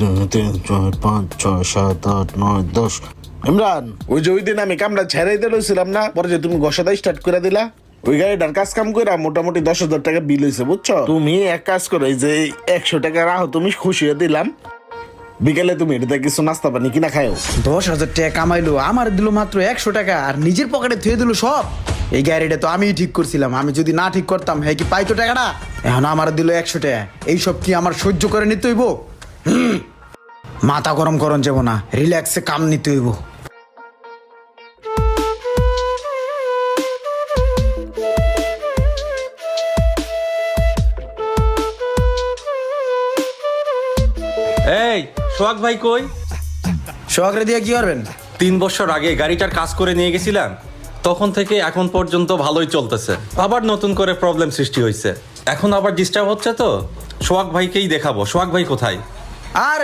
2 3 4 5 6 7 8 9 10 ইমরান, ওই যে ওই দিন আমি কামটা ছেড়াই দিয়েছিলাম না, পরে যে তুমি গসাদাই স্টার্ট করে দিলা, ওই গাড়িটার কাজ কাম করে মোটামুটি 10,000 টাকা বিল হয়েছে, বুঝছো? তুমি এক কাজ করো, এই যে 100 টাকা রাখো, তুমি খুশি হয়ে দিলাম, বিকেলে তুমি এটা কিছু নাস্তা পানি কিনা খাও। 10,000 টাকা কামাইলো, আমার দিল মাত্র 100 টাকা, আর নিজের পকেটে থুয়ে দিল সব। এই গাড়িটা তো আমিই ঠিক করছিলাম, আমি যদি না ঠিক করতাম হ্যাঁ কি পাইতো টাকাটা? এখন আমার দিল 100 টাকা, এইসব কি আমার সহ্য করে নিতে হইব? মাথা গরম করন যাব না, রিল্যাক্সে কাম নিতে হইব। এই সোহাগ ভাই কই? সোহাগরে দিয়ে কি করবেন? 3 বছর আগে গাড়িটার কাজ করে নিয়ে গেছিলাম, তখন থেকে এখন পর্যন্ত ভালোই চলতেছে। আবার নতুন করে প্রবলেম সৃষ্টি হয়েছে, এখন আবার ডিস্টার্ব হচ্ছে, তো সোহাগ ভাইকেই দেখাবো। সোহাগ ভাই কোথায়? আরে